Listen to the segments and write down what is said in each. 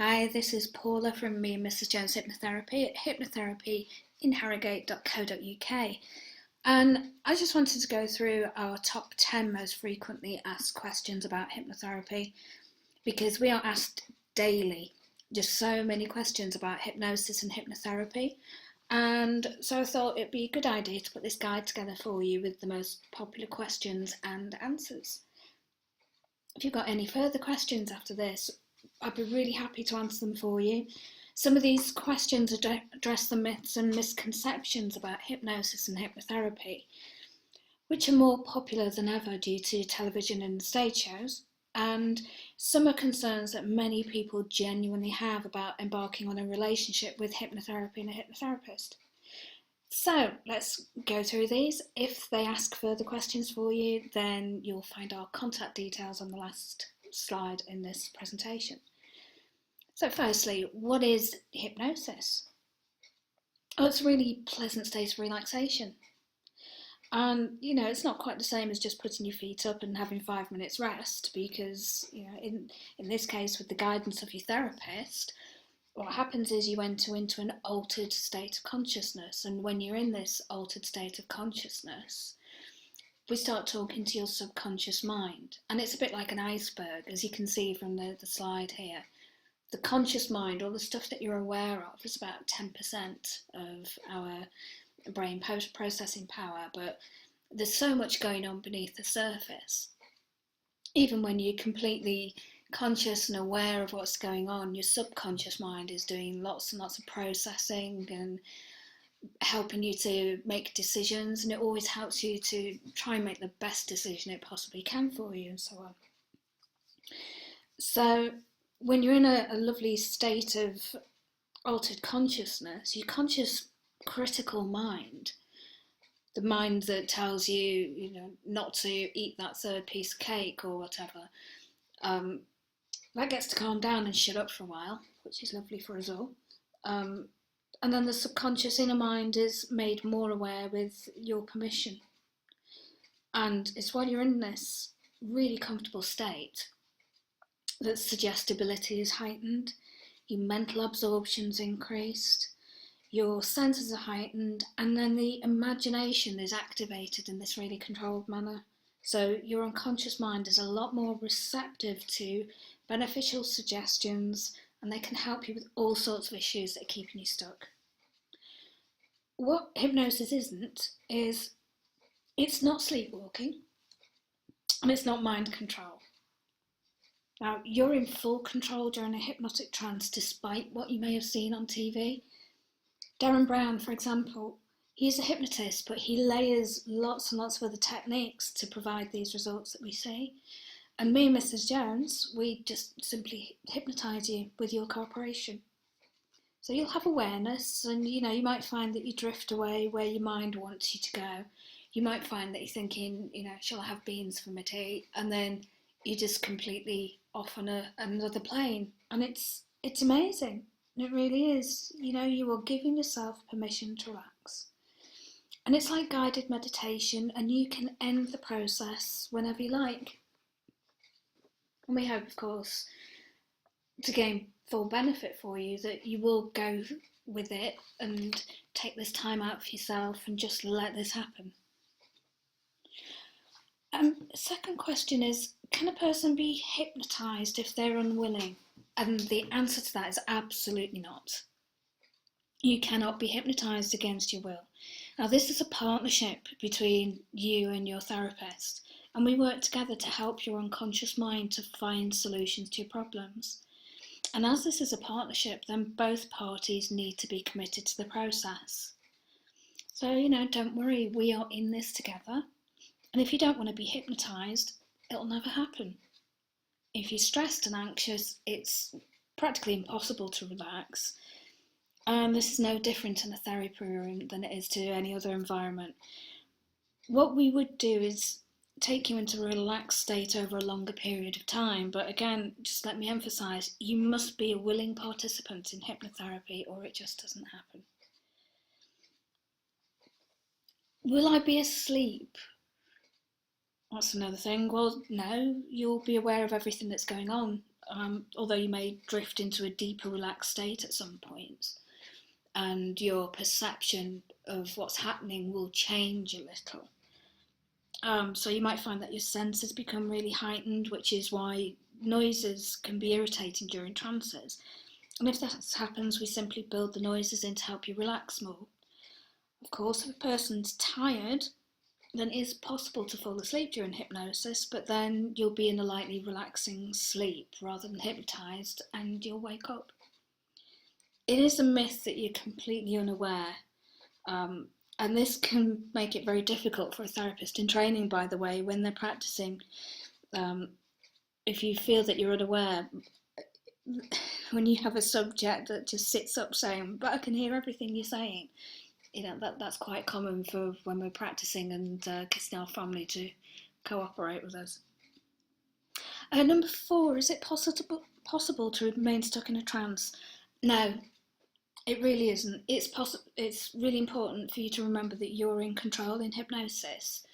Hi, this is Paula from me and Mrs. Jones Hypnotherapy at hypnotherapyinharrogate.co.uk. And I just wanted to go through our top 10 most frequently asked questions about hypnotherapy because we are asked daily just so many questions about hypnosis and hypnotherapy. And so I thought it'd be a good idea to put this guide together for you with the most popular questions and answers. If you've got any further questions after this, I'd be really happy to answer them for you. Some of these questions address the myths and misconceptions about hypnosis and hypnotherapy, which are more popular than ever due to television and stage shows, and some are concerns that many people genuinely have about embarking on a relationship with hypnotherapy and a hypnotherapist. So let's go through these. If they ask further questions for you, then you'll find our contact details on the last slide in this presentation. So firstly, what is hypnosis? Oh, it's a really pleasant state of relaxation. And, it's not quite the same as just putting your feet up and having 5 minutes rest because, in this case, with the guidance of your therapist, what happens is you enter into an altered state of consciousness. And when you're in this altered state of consciousness, we start talking to your subconscious mind. And it's a bit like an iceberg, as you can see from the slide here. The conscious mind, all the stuff that you're aware of, is about 10% of our brain processing power, but there's so much going on beneath the surface. Even when you're completely conscious and aware of what's going on, your subconscious mind is doing lots and lots of processing and helping you to make decisions, and it always helps you to try and make the best decision it possibly can for you, and so on. So when you're in a lovely state of altered consciousness, your conscious critical mind, the mind that tells you, not to eat that third piece of cake or whatever, that gets to calm down and shut up for a while, which is lovely for us all. And then the subconscious inner mind is made more aware with your permission. And it's while you're in this really comfortable state that suggestibility is heightened, your mental absorption's increased, your senses are heightened, and then the imagination is activated in this really controlled manner. So your unconscious mind is a lot more receptive to beneficial suggestions, and they can help you with all sorts of issues that are keeping you stuck. What hypnosis isn't is it's not sleepwalking, and it's not mind control. Now, you're in full control during a hypnotic trance despite what you may have seen on TV. Darren Brown, for example, he's a hypnotist, but he layers lots and lots of other techniques to provide these results that we see. And me and Mrs. Jones, we just simply hypnotise you with your cooperation. So you'll have awareness, and you might find that you drift away where your mind wants you to go. You might find that you're thinking, shall I have beans for my tea? And then you're just completely off on another plane. And it's amazing. It really is. You are giving yourself permission to relax. And it's like guided meditation, and you can end the process whenever you like. And we hope, of course, to gain full benefit for you, that you will go with it and take this time out for yourself and just let this happen. Second question is, can a person be hypnotised if they're unwilling? And the answer to that is absolutely not. You cannot be hypnotised against your will. Now, this is a partnership between you and your therapist, and we work together to help your unconscious mind to find solutions to your problems. And as this is a partnership, then both parties need to be committed to the process. So, don't worry, we are in this together. And if you don't want to be hypnotised, it'll never happen. If you're stressed and anxious, it's practically impossible to relax. And this is no different in a therapy room than it is to any other environment. What we would do is take you into a relaxed state over a longer period of time. But again, just let me emphasise, you must be a willing participant in hypnotherapy or it just doesn't happen. Will I be asleep? That's another thing. Well, no, you'll be aware of everything that's going on. although you may drift into a deeper relaxed state at some points, and your perception of what's happening will change a little. So you might find that your senses become really heightened, which is why noises can be irritating during trances. And if that happens, we simply build the noises in to help you relax more. Of course, if a person's tired, then it is possible to fall asleep during hypnosis, but then you'll be in a lightly relaxing sleep rather than hypnotised, and you'll wake up. It is a myth that you're completely unaware, and this can make it very difficult for a therapist in training, by the way, when they're practicing. If you feel that you're unaware, when you have a subject that just sits up saying, but I can hear everything you're saying, that's quite common for when we're practicing and getting our family to cooperate with us. Number 4, is it possible to remain stuck in a trance? No, it really isn't. It's really important for you to remember that you're in control in hypnosis.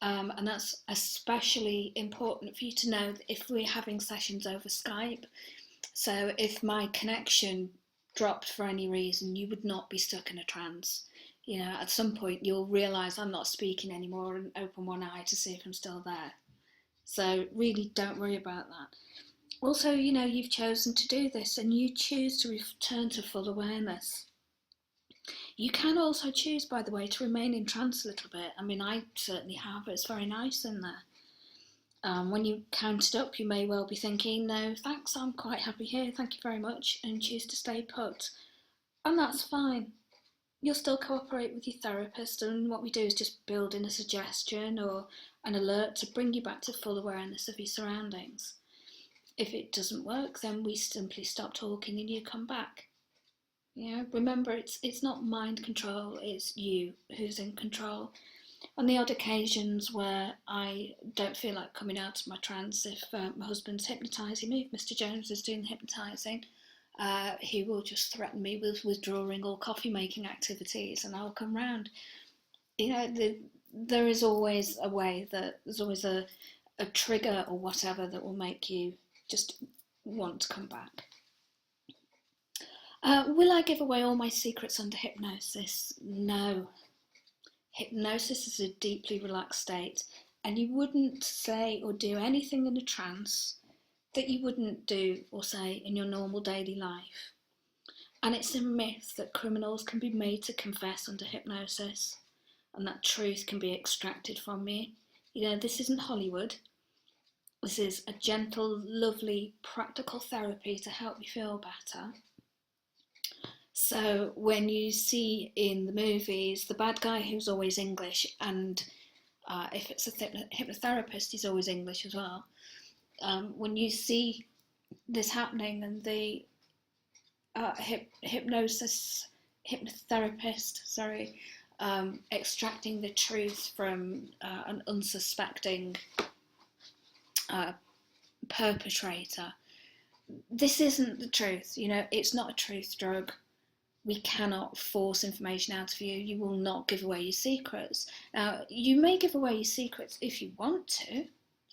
And that's especially important for you to know that if we're having sessions over Skype. So if my connection dropped for any reason, you would not be stuck in a trance. At some point you'll realise I'm not speaking anymore and open one eye to see if I'm still there. So really don't worry about that. Also, you've chosen to do this and you choose to return to full awareness. You can also choose, by the way, to remain in trance a little bit. I mean, I certainly have. It's very nice in there. When you count it up, you may well be thinking, no, thanks, I'm quite happy here, thank you very much, and choose to stay put. And that's fine. You'll still cooperate with your therapist, and what we do is just build in a suggestion or an alert to bring you back to full awareness of your surroundings. If it doesn't work, then we simply stop talking and you come back. Remember, it's not mind control, it's you who's in control. On the odd occasions where I don't feel like coming out of my trance, if my husband's hypnotising me, if Mr. Jones is doing the hypnotising, he will just threaten me with withdrawing all coffee making activities and I'll come round. There is always a way, there's always a trigger or whatever that will make you just want to come back. Will I give away all my secrets under hypnosis? No. Hypnosis is a deeply relaxed state, and you wouldn't say or do anything in a trance that you wouldn't do or say in your normal daily life. And it's a myth that criminals can be made to confess under hypnosis, and that truth can be extracted from you. This isn't Hollywood. This is a gentle, lovely, practical therapy to help you feel better. So when you see in the movies the bad guy who's always English, and if it's a hypnotherapist, he's always English as well. When you see this happening and the hypnotherapist, extracting the truth from an unsuspecting perpetrator, this isn't the truth. It's not a truth drug. We cannot force information out of you. You will not give away your secrets. Now, you may give away your secrets if you want to.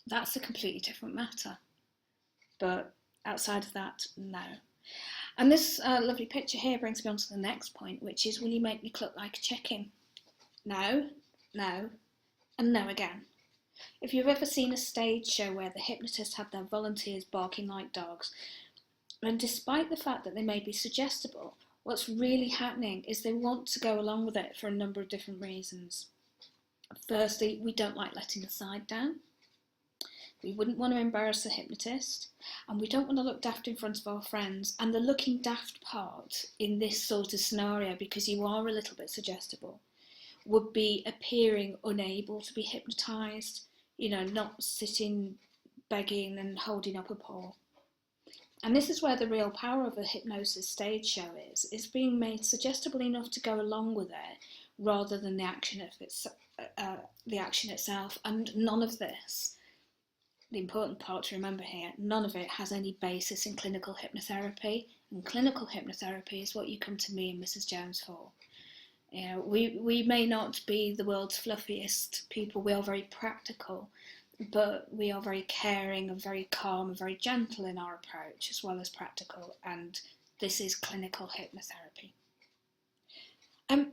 That's a completely different matter. But outside of that, no. And this lovely picture here brings me on to the next point, which is, will you make me cluck like a chicken? No, no, and no again. If you've ever seen a stage show where the hypnotists have their volunteers barking like dogs, and despite the fact that they may be suggestible, what's really happening is they want to go along with it for a number of different reasons. Firstly, we don't like letting the side down. We wouldn't want to embarrass the hypnotist, and we don't want to look daft in front of our friends. And the looking daft part in this sort of scenario, because you are a little bit suggestible, would be appearing unable to be hypnotised, not sitting, begging and holding up a paw. And this is where the real power of a hypnosis stage show is being made suggestible enough to go along with it, rather than the action itself. And none of this, the important part to remember here, none of it has any basis in clinical hypnotherapy. And clinical hypnotherapy is what you come to me and Mrs. Jones for. We may not be the world's fluffiest people. We are very practical, but we are very caring and very calm and very gentle in our approach, as well as practical, and this is clinical hypnotherapy.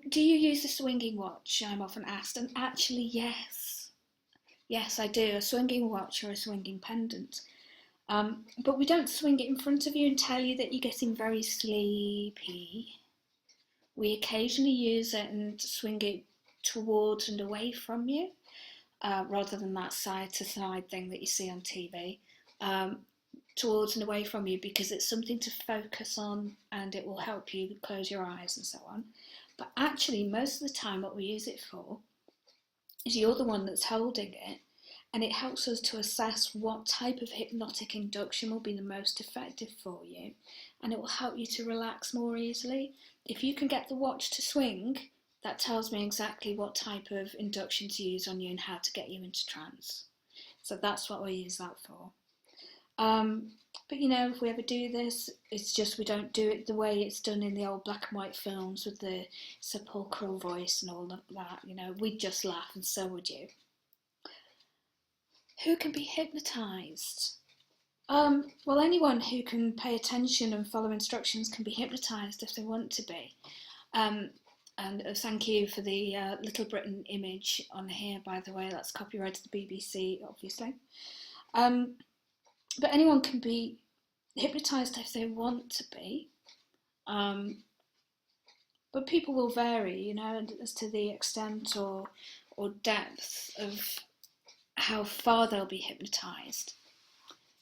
Do you use a swinging watch? I'm often asked, and actually, yes. Yes, I do, a swinging watch or a swinging pendant. But we don't swing it in front of you and tell you that you're getting very sleepy. We occasionally use it and swing it towards and away from you, rather than that side to side thing that you see on TV, towards and away from you, because it's something to focus on and it will help you close your eyes and so on. But actually, most of the time what we use it for is you're the one that's holding it, and it helps us to assess what type of hypnotic induction will be the most effective for you, and it will help you to relax more easily. If you can get the watch to swing, that tells me exactly what type of induction to use on you and how to get you into trance. So that's what we use that for. But if we ever do this, it's just we don't do it the way it's done in the old black and white films with the sepulchral voice and all of that. We'd just laugh, and so would you. Who can be hypnotised? Well, anyone who can pay attention and follow instructions can be hypnotised if they want to be. And thank you for the Little Britain image on here, by the way. That's copyrighted to the BBC, obviously. But anyone can be hypnotised if they want to be. But people will vary, as to the extent or depth of how far they'll be hypnotised.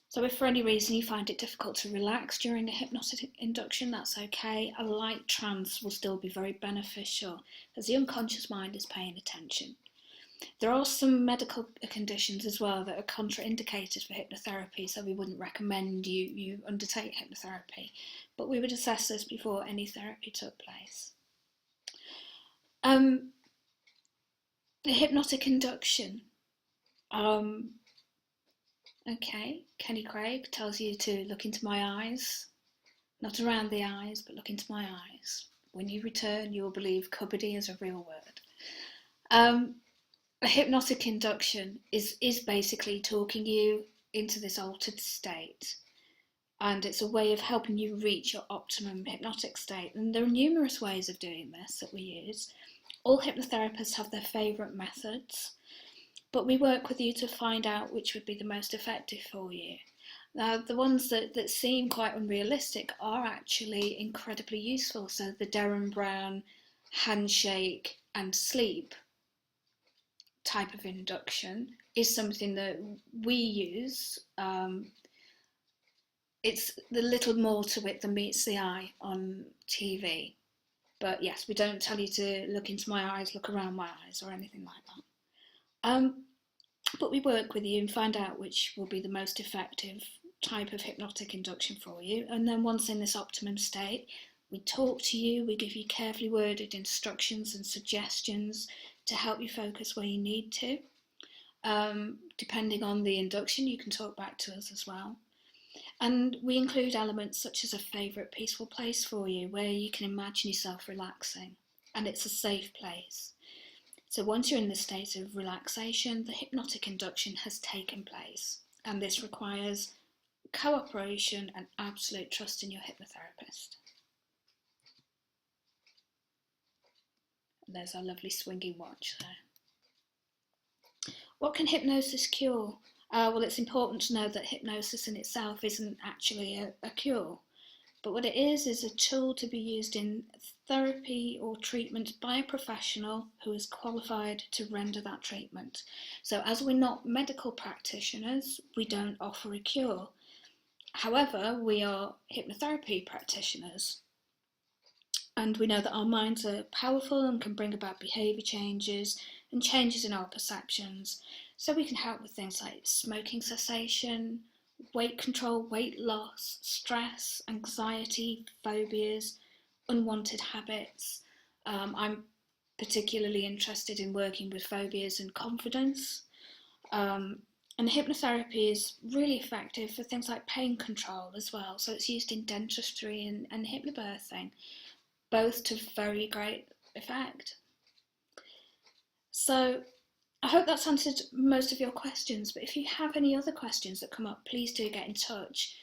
So if for any reason you find it difficult to relax during a hypnotic induction, that's okay. A light trance will still be very beneficial, as the unconscious mind is paying attention. There are some medical conditions as well that are contraindicated for hypnotherapy, so we wouldn't recommend you undertake hypnotherapy, but we would assess this before any therapy took place. The hypnotic induction. Okay, Kenny Craig tells you to look into my eyes, not around the eyes, but look into my eyes. When you return, you will believe cupboardy is a real word. A hypnotic induction is basically talking you into this altered state, and it's a way of helping you reach your optimum hypnotic state. And there are numerous ways of doing this that we use. All hypnotherapists have their favourite methods, but we work with you to find out which would be the most effective for you. Now, the ones that seem quite unrealistic are actually incredibly useful. So the Derren Brown handshake and sleep type of induction is something that we use. It's the little more to it than meets the eye on TV. But yes, we don't tell you to look into my eyes, look around my eyes, or anything like that. But we work with you and find out which will be the most effective type of hypnotic induction for you. And then once in this optimum state, we talk to you, we give you carefully worded instructions and suggestions to help you focus where you need to. Depending on the induction, you can talk back to us as well. And we include elements such as a favourite peaceful place for you, where you can imagine yourself relaxing, and it's a safe place. So once you're in this state of relaxation, the hypnotic induction has taken place, and this requires cooperation and absolute trust in your hypnotherapist. And there's our lovely swinging watch there. What can hypnosis cure? Well, it's important to know that hypnosis in itself isn't actually a cure, but what it is a tool to be used in therapy or treatment by a professional who is qualified to render that treatment. So as we're not medical practitioners, we don't offer a cure. However, we are hypnotherapy practitioners, and we know that our minds are powerful and can bring about behaviour changes and changes in our perceptions. So we can help with things like smoking cessation, weight control, weight loss, stress, anxiety, phobias, unwanted habits. I'm particularly interested in working with phobias and confidence. And hypnotherapy is really effective for things like pain control as well. So it's used in dentistry and hypnobirthing, both to very great effect. So I hope that's answered most of your questions, but if you have any other questions that come up, please do get in touch.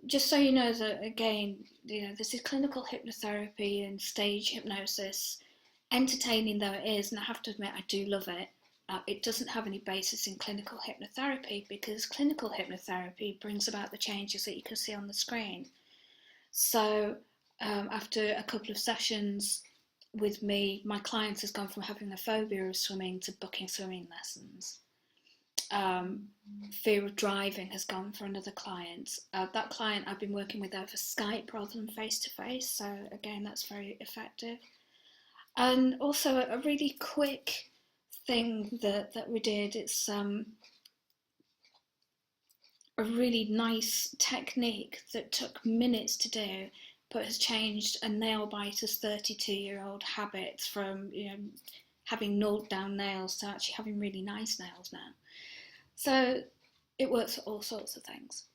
Just so you know that, again, this is clinical hypnotherapy and stage hypnosis, entertaining though it is, and I have to admit I do love it. It doesn't have any basis in clinical hypnotherapy, because clinical hypnotherapy brings about the changes that you can see on the screen. So after a couple of sessions with me, my client has gone from having a phobia of swimming to booking swimming lessons. Fear of driving has gone for another client. That client I've been working with over Skype rather than face to face, so again, that's very effective. And also a really quick thing that we did, it's a really nice technique that took minutes to do, but has changed a nail biter's 32-year-old habits from having gnawed down nails to actually having really nice nails now. So it works for all sorts of things.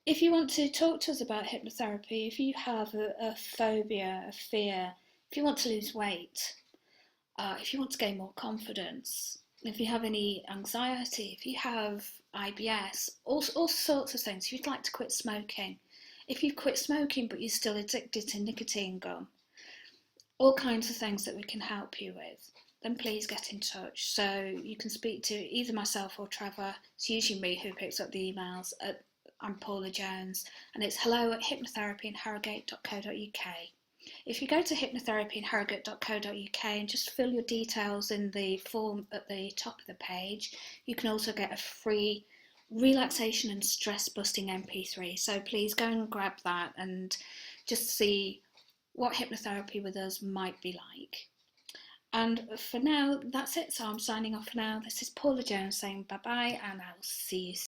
If you want to talk to us about hypnotherapy, if you have a phobia, a fear, if you want to lose weight, if you want to gain more confidence, if you have any anxiety, if you have IBS, all sorts of things, if you'd like to quit smoking, if you've quit smoking but you're still addicted to nicotine gum, all kinds of things that we can help you with, then please get in touch. So you can speak to either myself or Trevor. It's usually me who picks up the emails. I'm Paula Jones, and it's hello@hypnotherapyinharrogate.co.uk. If you go to hypnotherapyinharrogate.co.uk and just fill your details in the form at the top of the page, you can also get a free relaxation and stress busting MP3. So please go and grab that and just see what hypnotherapy with us might be like. And for now, that's it. So I'm signing off for now. This is Paula Jones saying bye bye, and I'll see you soon.